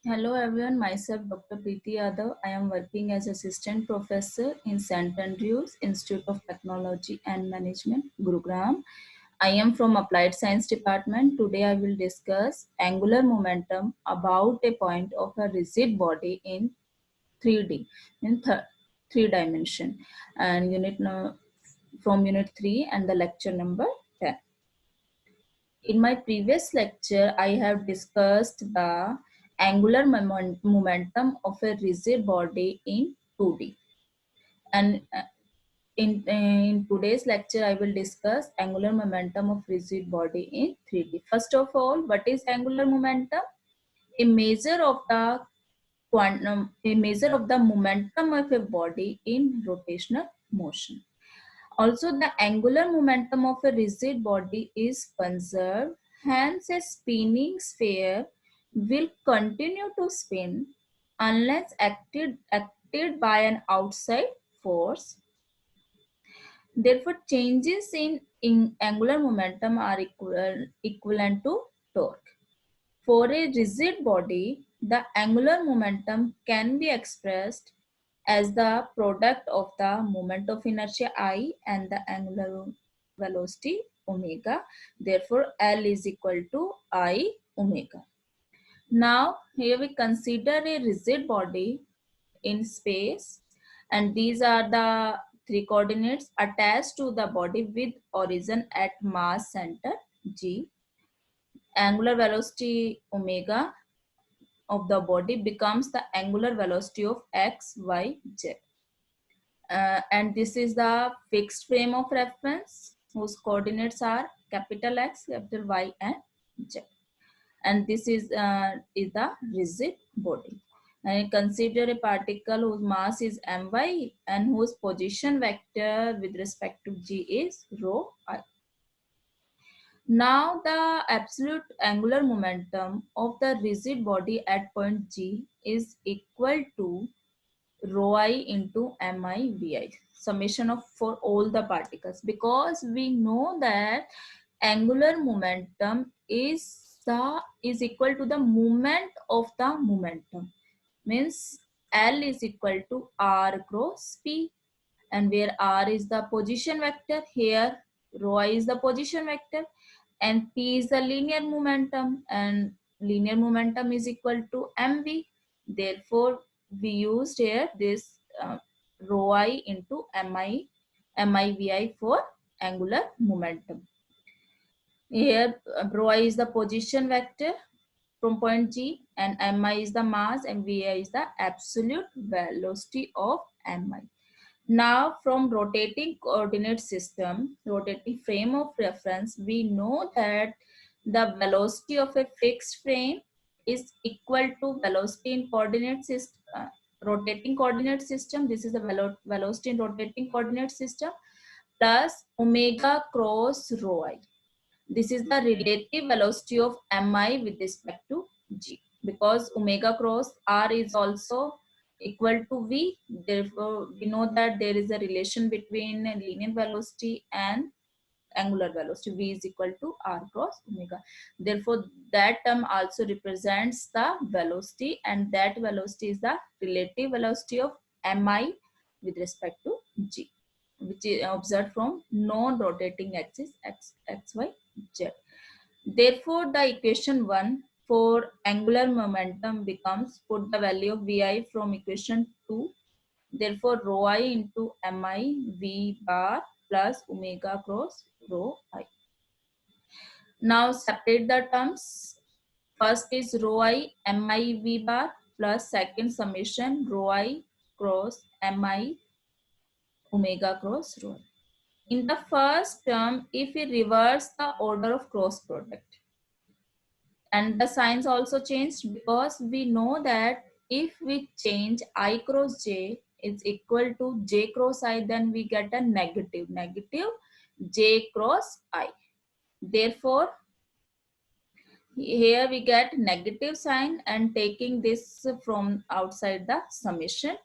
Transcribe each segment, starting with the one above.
Hello everyone, myself Dr. Preeti Yadav. I am working as assistant professor in St. Andrews Institute of Technology and Management, Gurugram. I am from Applied Science Department. Today I will discuss angular momentum about a point of a rigid body in 3D, in three dimension, and from unit 3 and the lecture number 10. In my previous lecture, I have discussed the angular momentum of a rigid body in 2D. And in today's lecture, I will discuss angular momentum of rigid body in 3D. First of all, what is angular momentum? A measure of the a measure of the momentum of a body in rotational motion. Also, the angular momentum of a rigid body is conserved, hence a spinning sphere will continue to spin unless acted by an outside force. Therefore, changes in angular momentum are equivalent to torque. For a rigid body, the angular momentum can be expressed as the product of the moment of inertia I and the angular velocity omega. Therefore, L is equal to I omega. Now, here we consider a rigid body in space, and these are the three coordinates attached to the body with origin at mass center G. Angular velocity omega of the body becomes the angular velocity of x, y, z. And this is the fixed frame of reference whose coordinates are capital X, capital Y, and Z. And this is the rigid body. And consider a particle whose mass is my and whose position vector with respect to g is rho I. Now the absolute angular momentum of the rigid body at point G is equal to rho I into mi vi, summation of for all the particles, because we know that angular momentum is equal to the moment of the momentum, means L is equal to R cross P, and where R is the position vector, here rho I is the position vector, and P is the linear momentum, and linear momentum is equal to mv. Therefore, we used here this rho I into mivi for angular momentum. Here, rho I is the position vector from point G, and mi is the mass, and vi is the absolute velocity of mi. Now, from rotating coordinate system, rotating frame of reference, we know that the velocity of a fixed frame is equal to velocity in coordinate system, rotating coordinate system. This is the velocity in rotating coordinate system plus omega cross rho I. This is the relative velocity of mi with respect to g, because omega cross r is also equal to v. Therefore, we know that there is a relation between linear velocity and angular velocity. V is equal to r cross omega. Therefore, that term also represents the velocity, and that velocity is the relative velocity of mi with respect to g, which is observed from non-rotating axis x, y, z. Therefore, the equation 1 for angular momentum becomes, put the value of vi from equation 2. Therefore, rho I into mi v bar plus omega cross rho I. Now, separate the terms. First is rho I mi v bar plus second summation rho I cross mi omega cross rho I. In the first term, if we reverse the order of cross product, and the signs also changed, because we know that if we change I cross j is equal to j cross I, then we get a negative j cross I. Therefore, here we get negative sign, and taking this from outside the summation.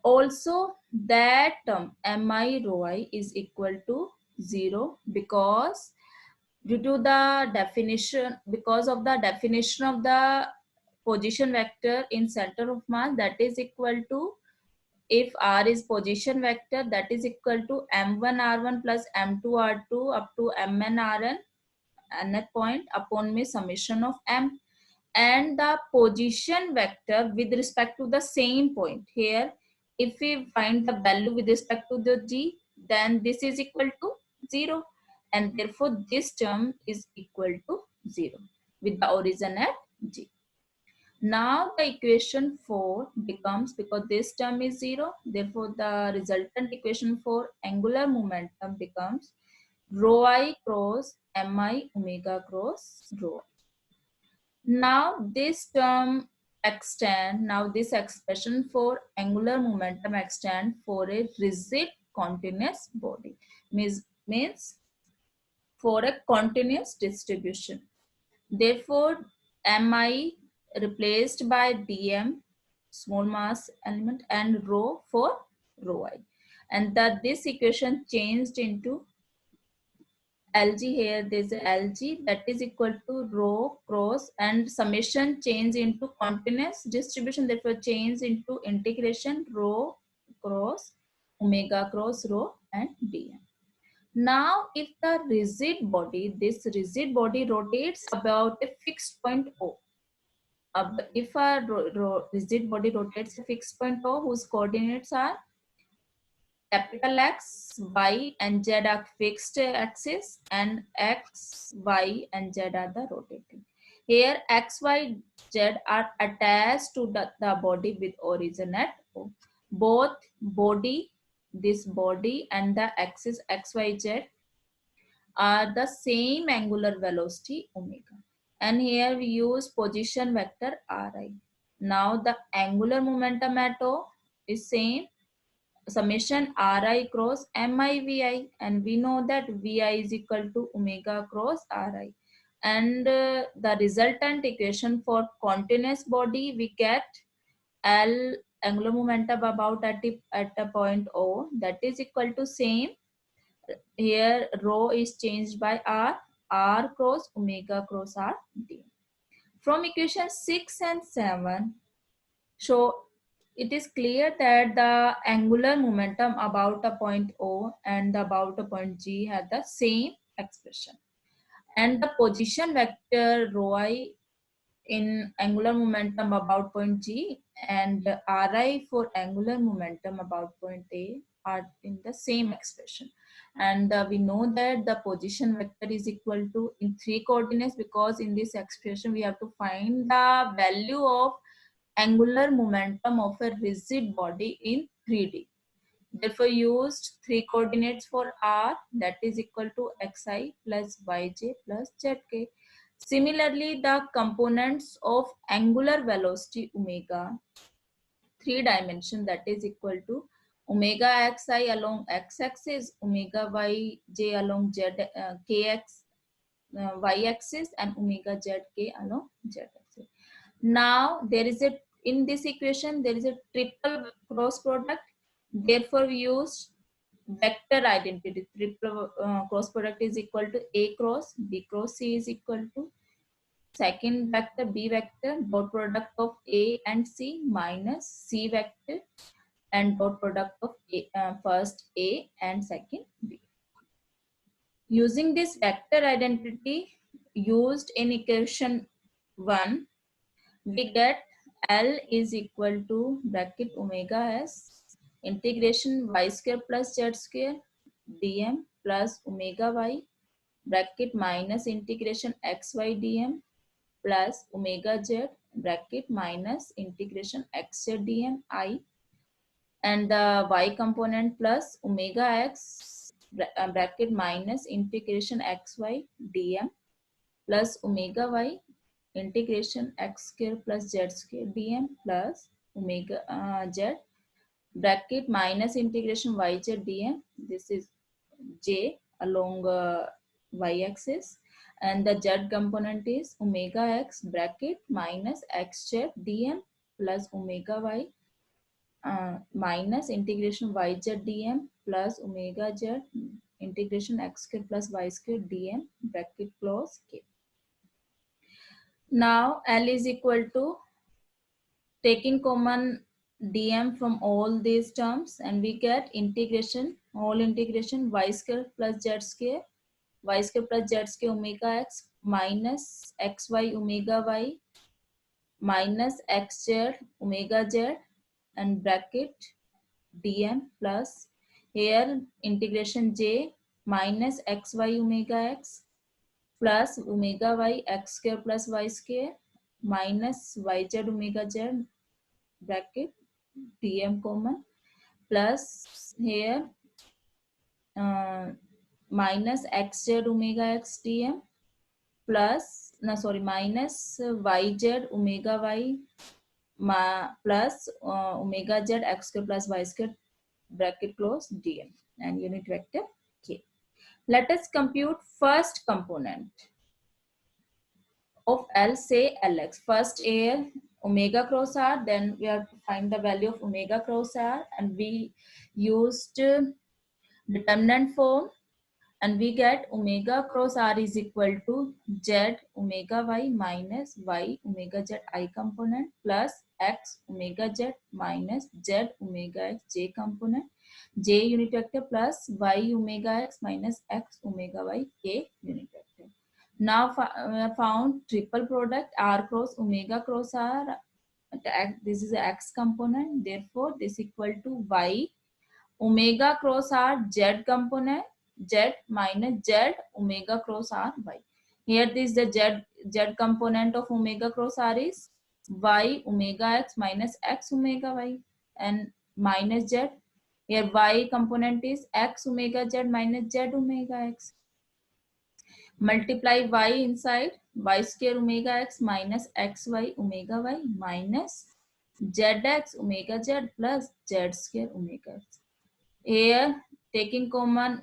Also, that term mi rho I is equal to 0, because due to the definition, because of the definition of the position vector in center of mass, that is equal to, if R is position vector, that is equal to m1 r1 plus m2 r2 up to mn rn nth point upon me summation of m. And the position vector with respect to the same point here, if we find the value with respect to the g, then this is equal to 0, and therefore this term is equal to 0 with the origin at g. Now the equation 4 becomes, because this term is 0, therefore the resultant equation for angular momentum becomes rho I cross mi omega cross rho. Now this term extend, now this expression for angular momentum extend for a rigid continuous body, means for a continuous distribution. Therefore, mi replaced by dm, small mass element, and rho for rho I. And that this equation changed into Lg. Here there's a Lg that is equal to rho cross and summation change into continuous distribution, therefore change into integration rho cross omega cross rho and dm. Now if the rigid body, this rigid body rotates about a fixed point O. If a rigid body rotates a fixed point O whose coordinates are capital X, Y, and Z are fixed axis, and X, Y, and Z are the rotating. Here, X, Y, Z are attached to the body with origin at O. Both body, this body, and the axis X, Y, Z are the same angular velocity omega. And here we use position vector Ri. Now the angular momentum at O is same, summation Ri cross mi vi, and we know that vi is equal to omega cross Ri. And the resultant equation for continuous body, we get L angular momentum about at a point O, that is equal to same. Here rho is changed by r cross omega cross r d. From equation 6 and 7, so it is clear that the angular momentum about a point O and about a point G have the same expression. And the position vector rho I in angular momentum about point G and Ri for angular momentum about point A are in the same expression. And we know that the position vector is equal to in 3 coordinates, because in this expression we have to find the value of angular momentum of a rigid body in 3D. Therefore, used 3 coordinates for r, that is equal to xi plus yj plus zk. Similarly, the components of angular velocity omega, 3 dimension, that is equal to omega xi along x-axis, omega yj along kx y-axis, and omega zk along z-axis. Now there is a, in this equation there is a triple cross product, therefore we use vector identity. Triple cross product is equal to a cross b cross c is equal to second vector b vector dot product of a and c minus c vector and dot product of first a and second b. Using this vector identity used in equation 1, we get L is equal to bracket omega s integration y square plus z square dm plus omega y bracket minus integration xy dm plus omega z bracket minus integration xz dm I, and the y component plus omega x bracket minus integration xy dm plus omega y integration x square plus z square dm plus omega z bracket minus integration yz dm. This is j along y-axis, and the z component is omega x bracket minus xz dm plus omega y minus integration yz dm plus omega z integration x square plus y square dm bracket close k. Now L is equal to taking common dm from all these terms, and we get integration, all integration y square plus z square, y square plus z square omega x minus xy omega y minus xz omega z and bracket dm plus here integration j minus xy omega x plus omega y x square plus y square minus yz omega z bracket dm common plus here minus xz omega x dm plus minus yz omega y plus omega z x square plus y square bracket close dm and unit vector k. Let us compute first component of L, say Lx. First here omega cross r, then we have to find the value of omega cross r, and we used determinant form, and we get omega cross r is equal to z omega y minus y omega z I component plus x omega z minus z omega x j component j unit vector plus y omega x minus x omega y k unit vector. Now found triple product r cross omega cross r. This is the x component, therefore this equal to y omega cross r z component z minus z omega cross r y. Here this is the z component of omega cross r is y omega x minus x omega y and minus z. Here y component is x omega z minus z omega x. Multiply y inside y square omega x minus xy omega y minus zx omega z plus z square omega x. Here taking common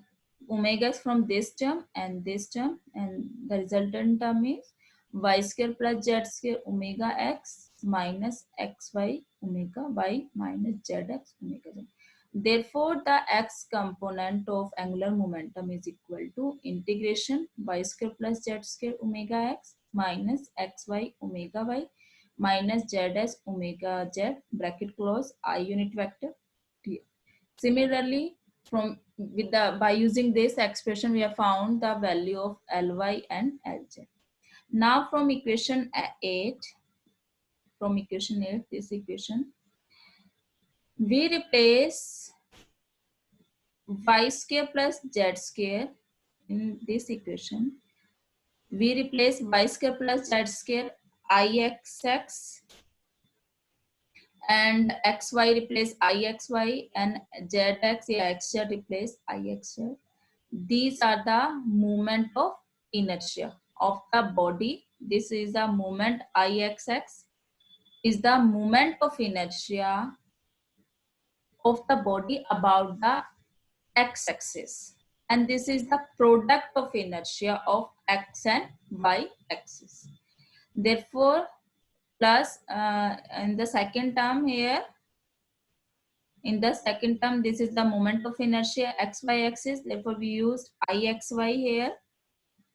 omega x from this term and this term, and the resultant term is y square plus z square omega x minus xy omega y minus zx omega z. Therefore, the x component of angular momentum is equal to integration y square plus z square omega x minus xy omega y minus zs omega z bracket close I unit vector t. Similarly, by using this expression, we have found the value of Ly and Lj. Now from equation 8, this equation, we replace y square plus z square in this equation. We replace y square plus z square ixx and xy replace ixy and zx, xz replace ixz. These are the movement of inertia of the body. This is the movement ixx is the movement of inertia of the body about the x-axis, and this is the product of inertia of x and y axis. Therefore, plus in the second term here, in the second term, this is the moment of inertia xy axis. Therefore, we used ixy here.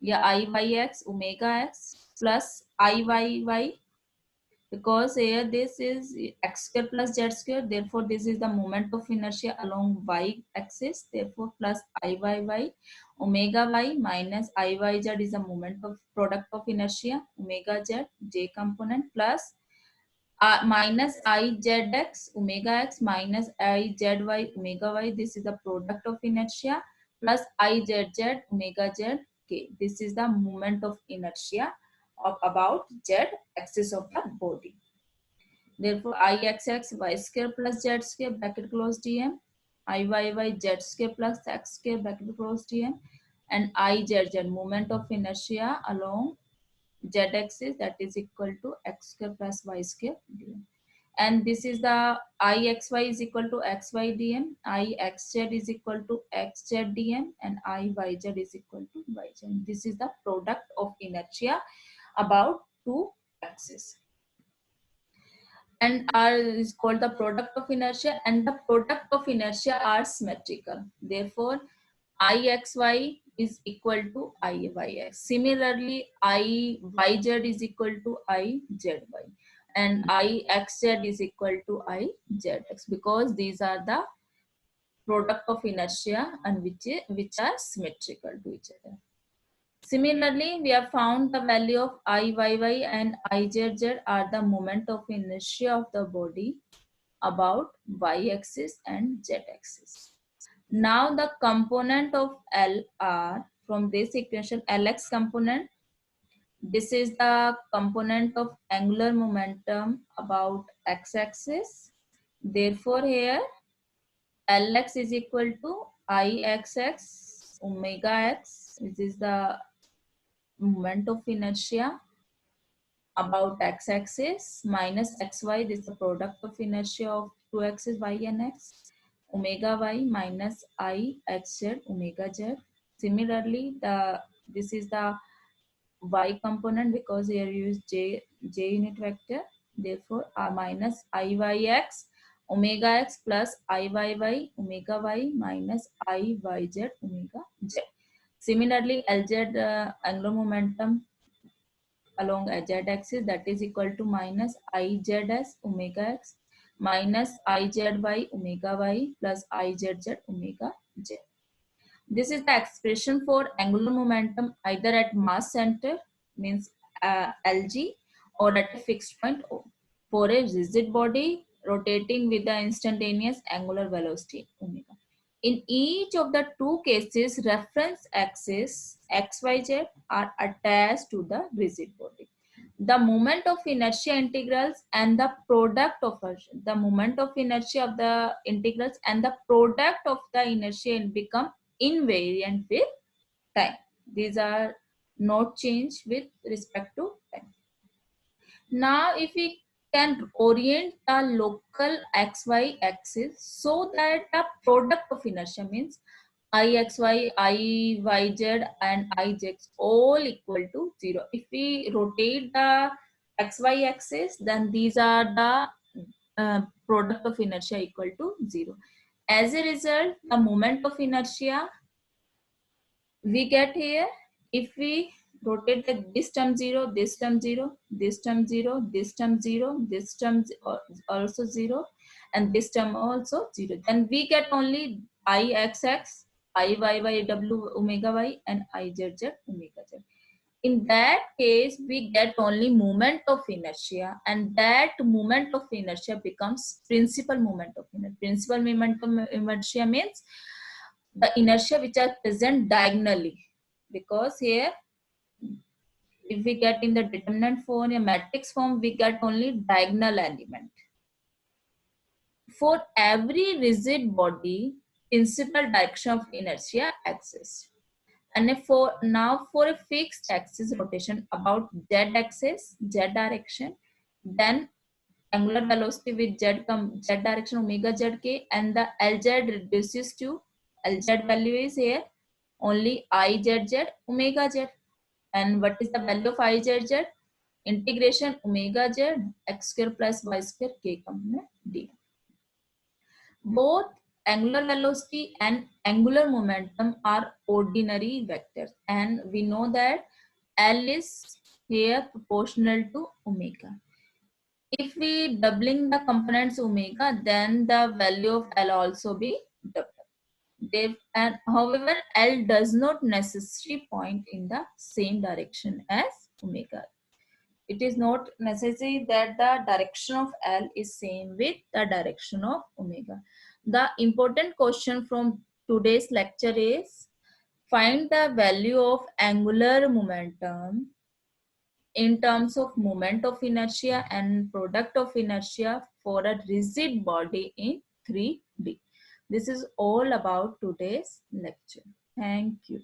Yeah, iyx omega x plus iyy, because here this is x square plus z square. Therefore, this is the moment of inertia along y axis. Therefore, plus iyy omega y minus iyz is the moment of product of inertia omega z j component plus minus izx omega x minus izy omega y. This is the product of inertia plus izz omega z k. This is the moment of inertia of about z axis of the body. Therefore, ixx y square plus z square bracket close dm, iyy z square plus x square bracket close dm, and izz moment of inertia along z-axis, that is equal to x square plus y square dm. And this is the ixy is equal to xy dm, ixz is equal to xz dm, and iyz is equal to yz. This is the product of inertia about two axes. And R is called the product of inertia, and the product of inertia are symmetrical. Therefore, ixy is equal to iyx. Similarly, iyz is equal to izy. and Ixz is equal to Izx, because these are the product of inertia and which are symmetrical to each other. Similarly, we have found the value of Iyy and Izz are the moment of inertia of the body about y-axis and z-axis. Now the component of L are from this equation Lx component. This is the component of angular momentum about x-axis. Therefore, here Lx is equal to Ixx omega x, which is the moment of inertia about x-axis, minus xy, this is the product of inertia of two axes y and x, omega y minus I xz omega z. Similarly, this is the y component, because here you use j unit vector. Therefore, minus Iyx omega x plus Iyy omega y minus Iyz omega z. Similarly, Lz angular momentum along a z-axis, that is equal to minus Izs omega x minus Izy omega y plus Izz omega z. This is the expression for angular momentum either at mass center, means Lg, or at a fixed point O, for a rigid body rotating with the instantaneous angular velocity omega. In each of the two cases, reference axis xyz are attached to the rigid body. The moment of inertia integrals and the product of the moment of inertia of the integrals and the product of the inertia become invariant with time. These are not changed with respect to time. Now, if we can orient the local xy axis so that the product of inertia, means Ixy, Iyz and Ijx all equal to 0. If we rotate the xy axis, then these are the product of inertia equal to 0. As a result, the moment of inertia we get here, if we rotate this term 0, this term 0, this term 0, this term 0, this term also 0, and this term also 0, then we get only Ixx, Iyy omega y and Izz omega z. In that case, we get only moment of inertia, and that moment of inertia becomes principal moment of inertia. Principal moment of inertia means the inertia which are present diagonally, because here if we get in the determinant form, a matrix form, we get only diagonal element. For every rigid body, principal direction of inertia exists. And for a fixed axis rotation about z axis, z direction, then angular velocity with z direction omega zk, and the Lz reduces to Lz value is here only Izz omega z. And what is the value of Izz? Integration omega z x square plus y square k component d. Both angular velocity and angular momentum are ordinary vectors, and we know that L is here proportional to omega. If we doubling the components omega, then the value of L also be doubled. And however, L does not necessarily point in the same direction as omega. It is not necessary that the direction of L is same with the direction of omega. The important question from today's lecture is find the value of angular momentum in terms of moment of inertia and product of inertia for a rigid body in 3D. This is all about today's lecture. Thank you.